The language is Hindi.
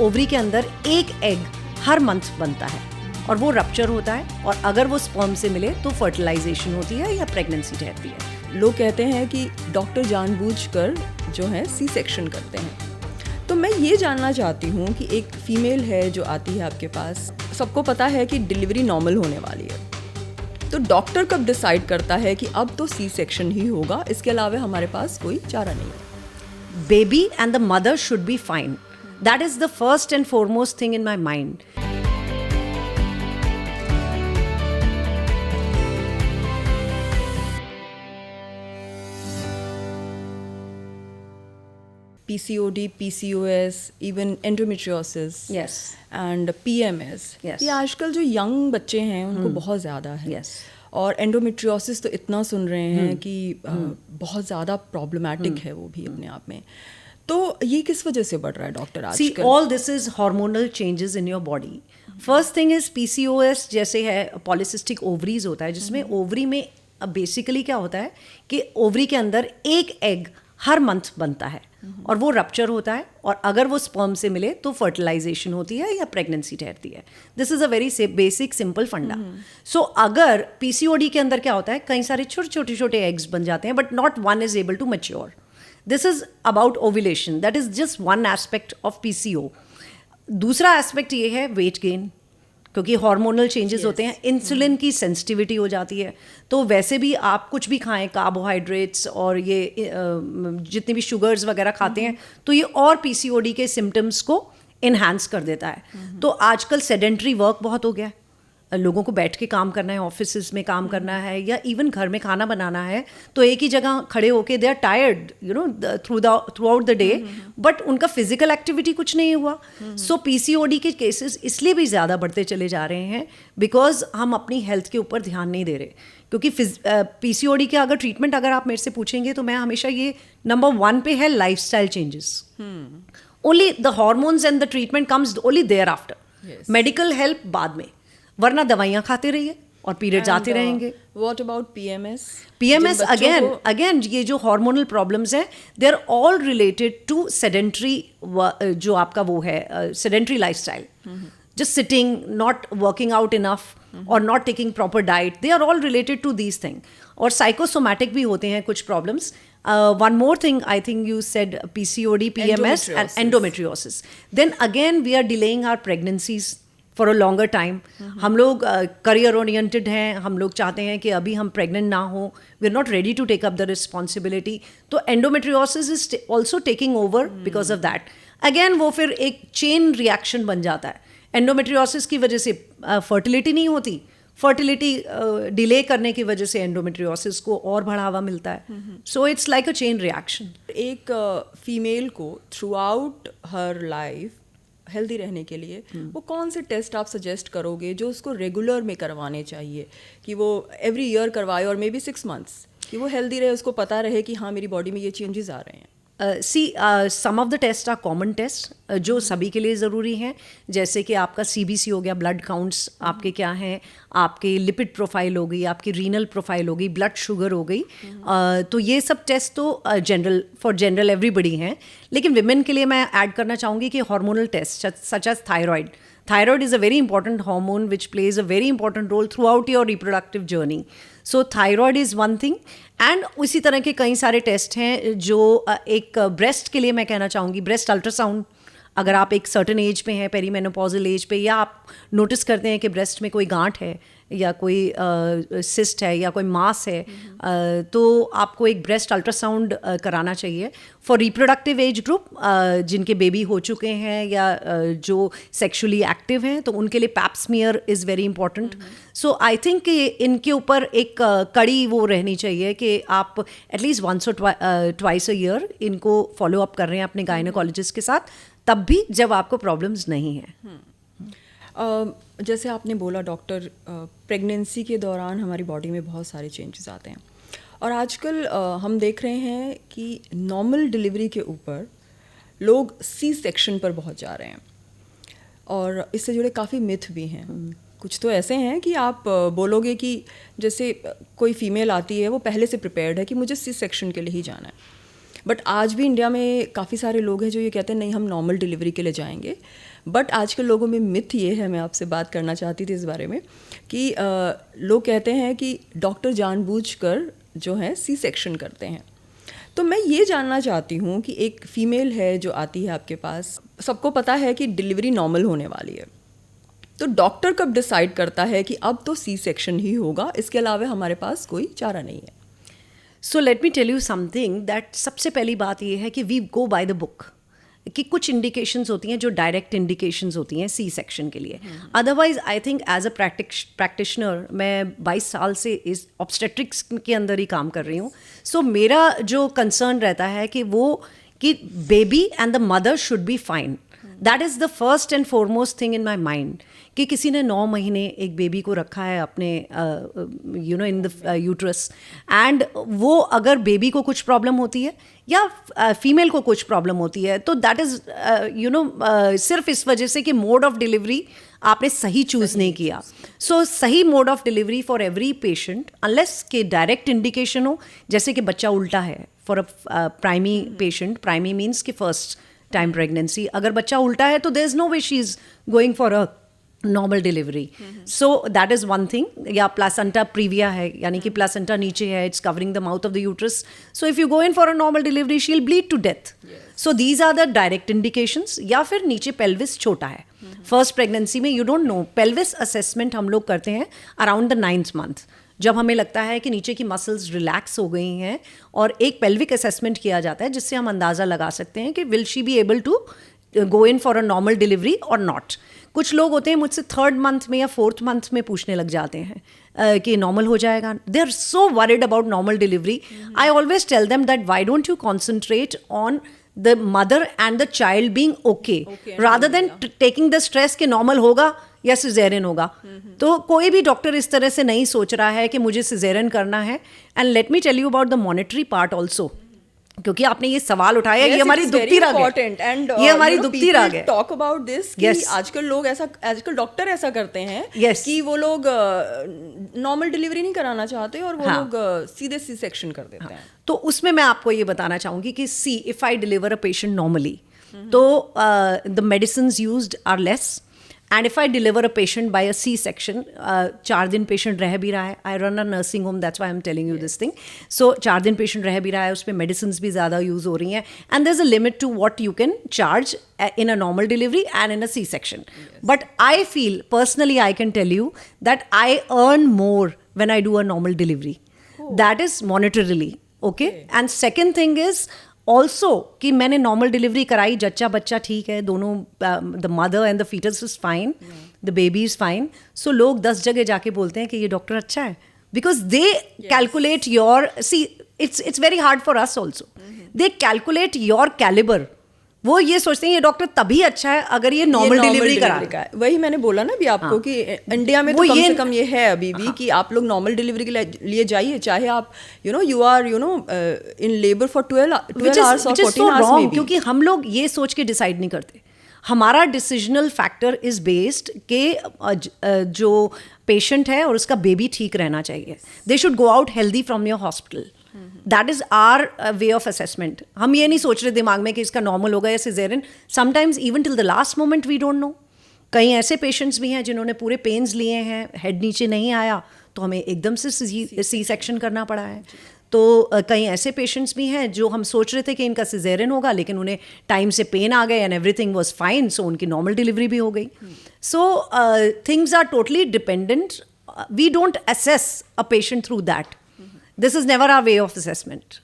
ओवरी के अंदर एक एग हर मंथ बनता है और वो रप्चर होता है, और अगर वो स्पर्म से मिले तो फर्टिलाइजेशन होती है या प्रेगनेंसी ठहरती है। लोग कहते हैं कि डॉक्टर जानबूझकर जो है सी सेक्शन करते हैं। तो मैं ये जानना चाहती हूँ कि एक फीमेल है जो आती है आपके पास, सबको पता है कि डिलीवरी नॉर्मल होने वाली है, तो डॉक्टर कब डिसाइड करता है कि अब तो सी सेक्शन ही होगा, इसके अलावा हमारे पास कोई चारा नहीं है? Baby and the mother should be fine. That is the first and foremost thing in my mind. PCOD, PCOS, even endometriosis, Yes. and PMS, Yes. ये आजकल जो यंग बच्चे हैं उनको बहुत ज़्यादा है। Yes. और एंडोमेट्रियोसिस तो इतना सुन रहे हैं कि बहुत ज़्यादा प्रॉब्लमैटिक है वो भी अपने आप में। तो ये किस वजह से बढ़ रहा है डॉक्टर आजकल? See, all this is hormonal changes in your body. First thing is PCOS, जैसे है polycystic ovaries होता है, जिसमें ओवरी में बेसिकली क्या होता है कि ओवरी के अंदर एक एग हर मंथ बनता है और वो रप्चर होता है, और अगर वो स्पर्म से मिले तो फर्टिलाइजेशन होती है या प्रेगनेंसी ठहरती है। This is a very basic simple फंडा। सो अगर पीसीओडी के अंदर क्या होता है, कई सारे छोटे छोटे एग्स बन जाते हैं, but not one is able to mature. This is about ovulation, that is just one aspect of PCO. दूसरा एस्पेक्ट ये है वेट गेन, क्योंकि हार्मोनल चेंजेस होते हैं, इंसुलिन की सेंसिटिविटी हो जाती है। तो वैसे भी आप कुछ भी खाएं, कार्बोहाइड्रेट्स और ये जितनी भी शुगर्स वगैरह खाते हैं, तो ये और पीसीओडी के सिम्टम्स को इन्हांस कर देता है। तो आजकल सेडेंटरी वर्क बहुत हो गया है, लोगों को बैठ के काम करना है, ऑफिस में काम करना है, या इवन घर में खाना बनाना है, तो एक ही जगह खड़े होके they are tired throughout the day, but उनका फिजिकल एक्टिविटी कुछ नहीं हुआ। सो पीसीओडी के केसेस इसलिए भी ज़्यादा बढ़ते चले जा रहे हैं बिकॉज हम अपनी हेल्थ के ऊपर ध्यान नहीं दे रहे। क्योंकि पीसीओडी के अगर ट्रीटमेंट अगर आप मेरे से पूछेंगे तो मैं हमेशा ये नंबर 1 पे है lifestyle changes. Only the hormones and the treatment comes only thereafter, medical help बाद में, वरना दवाइयाँ खाते रहिए और पीरियड्स आते रहेंगे। What about PMS? PMS again ये जो हार्मोनल प्रॉब्लम्स हैं, they are all related to sedentary, जो आपका वो है sedentary lifestyle, just sitting, not working out enough और not taking proper diet, they are all related to these thing. और साइकोसोमैटिक भी होते हैं कुछ problems. One more thing, I think you said PCOD, PMS and endometriosis. Then again we are delaying our pregnancies for a longer time. हम लोग करियर ओरिएंटेड हैं, हम लोग चाहते हैं कि अभी हम प्रेग्नेंट ना हो, we are not ready to take up the responsibility. तो endometriosis is also taking over because of that. Again वो फिर एक चेन रिएक्शन बन जाता है। एंडोमेट्रियोसिस की वजह से फर्टिलिटी नहीं होती, फर्टिलिटी डिले करने की वजह से एंडोमेट्रियोसिस को और बढ़ावा मिलता है। So it's like a chain reaction. एक फीमेल को थ्रू आउट हर लाइफ हेल्दी रहने के लिए वो कौन से टेस्ट आप सजेस्ट करोगे जो उसको रेगुलर में करवाने चाहिए, कि वो एवरी ईयर करवाए और मे बी 6 months, कि वो हेल्दी रहे, उसको पता रहे कि हाँ मेरी बॉडी में ये चेंजेस आ रहे हैं? Some of the test are common test जो सभी के लिए ज़रूरी हैं, जैसे कि आपका CBC हो गया, ब्लड काउंट्स आपके क्या हैं, आपके लिपिड प्रोफाइल हो गई, आपकी रीनल प्रोफाइल हो गई, ब्लड शुगर हो गई। तो ये सब टेस्ट तो जनरल एवरीबडी हैं। लेकिन विमेन के लिए मैं ऐड करना चाहूँगी कि hormonal test such as thyroid. Thyroid is a very important hormone which plays a very important role throughout your reproductive journey. So thyroid is one thing. And उसी तरह के कई सारे टेस्ट हैं जो एक ब्रेस्ट के लिए मैं कहना चाहूँगी, ब्रेस्ट अल्ट्रासाउंड। अगर आप एक सर्टन एज पे हैं, पेरीमेनोपॉजल एज पे, या आप नोटिस करते हैं कि ब्रेस्ट में कोई गांठ है या कोई सिस्ट है या कोई मास है, तो आपको एक ब्रेस्ट अल्ट्रासाउंड कराना चाहिए। फॉर रिप्रोडक्टिव एज ग्रुप, जिनके बेबी हो चुके हैं या जो सेक्सुअली एक्टिव हैं, तो उनके लिए pap smear is very important. So I think कि इनके ऊपर एक कड़ी वो रहनी चाहिए कि आप एटलीस्ट वंस और ट्वाइस अ ईयर इनको फॉलो अप कर रहे हैं अपने गायनेकोलॉजिस्ट के साथ, तब भी जब आपको प्रॉब्लम्स नहीं हैं। जैसे आपने बोला डॉक्टर, प्रेगनेंसी के दौरान हमारी बॉडी में बहुत सारे चेंजेस आते हैं, और आजकल हम देख रहे हैं कि नॉर्मल डिलीवरी के ऊपर लोग सी सेक्शन पर बहुत जा रहे हैं, और इससे जुड़े काफ़ी मिथ भी हैं। कुछ तो ऐसे हैं कि आप बोलोगे कि जैसे कोई फीमेल आती है, वो पहले से प्रिपेयर्ड है कि मुझे सी सेक्शन के लिए ही जाना है, बट आज भी इंडिया में काफ़ी सारे लोग हैं जो ये कहते हैं नहीं हम नॉर्मल डिलीवरी के लिए जाएंगे। बट आजकल लोगों में मिथ ये है, मैं आपसे बात करना चाहती थी इस बारे में, कि लोग कहते हैं कि डॉक्टर जानबूझकर जो है सी सेक्शन करते हैं। तो मैं ये जानना चाहती हूँ कि एक फ़ीमेल है जो आती है आपके पास, सबको पता है कि डिलीवरी नॉर्मल होने वाली है, तो डॉक्टर कब डिसाइड करता है कि अब तो सी सेक्शन ही होगा, इसके अलावा हमारे पास कोई चारा नहीं है? So let me tell you something that सबसे पहली बात ये है कि we go by the book, कि कुछ इंडिकेशंस होती हैं जो डायरेक्ट इंडिकेशंस होती हैं सी सेक्शन के लिए। Otherwise I think as a practitioner मैं 22 साल से इस ऑब्स्टेट्रिक्स के अंदर ही काम कर रही हूँ। सो मेरा जो कंसर्न रहता है कि baby and the mother should be fine. That is the first and foremost thing in my mind, कि किसी ने 9 महीने एक बेबी को रखा है अपने इन द यूट्रस, एंड वो अगर बेबी को कुछ प्रॉब्लम होती है या फीमेल को कुछ प्रॉब्लम होती है, तो दैट इज़ सिर्फ इस वजह से कि मोड ऑफ डिलीवरी आपने सही चूज़ नहीं किया। सो सही mode of delivery for every patient, unless के डायरेक्ट इंडिकेशन हो, जैसे कि बच्चा उल्टा है for a primi patient, primi means कि फर्स्ट टाइम प्रेगनेंसी, अगर बच्चा उल्टा है तो there is no way she is going for a normal delivery. So that is one thing. या प्लासेंटा प्रीविया है, यानी कि प्लासेंटा नीचे है, it's covering the mouth of the uterus, so if you go in for a normal delivery she will bleed to death. So these are the direct indications. या फिर नीचे पेल्विस छोटा है, फर्स्ट प्रेगनेंसी में you don't know, pelvis assessment हम लोग करते हैं अराउंड द 9th मंथ, जब हमें लगता है कि नीचे की मसल्स रिलैक्स हो गई हैं, और एक पेल्विक असेसमेंट किया जाता है जिससे हम अंदाज़ा लगा सकते हैं कि will she be able to go in for a normal delivery और नॉट। कुछ लोग होते हैं मुझसे 3rd मंथ में या 4th मंथ में पूछने लग जाते हैं कि नॉर्मल हो जाएगा। They are so worried about normal delivery. I always tell them that why don't you concentrate on the mother and the child being okay, rather than taking the stress कि नॉर्मल होगा या सिजेरियन होगा। तो कोई भी डॉक्टर इस तरह से नहीं सोच रहा है कि मुझे सिजेरियन करना है। And let me tell you about the monetary part also, क्योंकि आपने ये सवाल उठाया, ये हमारी दुखती राग है, ये हमारी दुखती राग है। टॉक अबाउट दिस कि आजकल डॉक्टर ऐसा करते हैं कि वो लोग नॉर्मल डिलीवरी नहीं कराना चाहते और वो लोग सीधे सी सेक्शन कर देते हैं। तो उसमें मैं आपको ये बताना चाहूँगी कि if I deliver a patient normally, तो the medicines used are less, and if I deliver a patient by a C section, 4 दिन पेशेंट रह भी रहा है, I run a nursing home, that's why I am telling you this thing. So 4 दिन पेशेंट रह भी रहा है, उसमें मेडिसिन भी ज़्यादा यूज़ हो रही हैं, and there is a limit to what you can charge in a normal delivery and in a C-section. But I feel, personally I can tell you that I earn more when I do a normal delivery. That is monetarily, okay? And second thing is also कि मैंने normal delivery कराई, जच्चा बच्चा ठीक है, दोनों the mother and the fetus is fine, the baby is fine. So लोग 10 जगह जाके बोलते हैं कि ये डॉक्टर अच्छा है, because they calculate your, see it's very hard for us also. They calculate your caliber. वो ये सोचते हैं ये डॉक्टर तभी अच्छा है अगर ये नॉर्मल डिलीवरी करा है। वही मैंने बोला ना अभी आपको कि इंडिया में तो कम से कम ये है अभी भी कि आप लोग नॉर्मल डिलीवरी के लिए जाइए, चाहे आप you are in labour for 12 hours और 14 आवर्स में भी। क्योंकि हम लोग ये सोच के डिसाइड नहीं करते, हमारा डिसीजनल फैक्टर इज बेस्ड के जो पेशेंट है और उसका बेबी ठीक रहना चाहिए, they should go out healthy from your hospital. That is our way of assessment. हम ये नहीं सोच रहे दिमाग में कि इसका नॉर्मल होगा या caesarean. Sometimes even till the last moment we don't know. कई ऐसे पेशेंट्स भी हैं जिन्होंने पूरे पेन्स लिए हैं, हेड नीचे नहीं आया, तो हमें एकदम से सी सेक्शन करना पड़ा है। तो कई ऐसे पेशेंट्स भी हैं जो हम सोच रहे थे कि इनका सिजेरियन होगा, लेकिन उन्हें टाइम से पेन आ गए and everything was fine, so उनकी नॉर्मल डिलीवरी भी हो गई। So things are totally dependent. We don't assess a patient through that. This is never our way of assessment.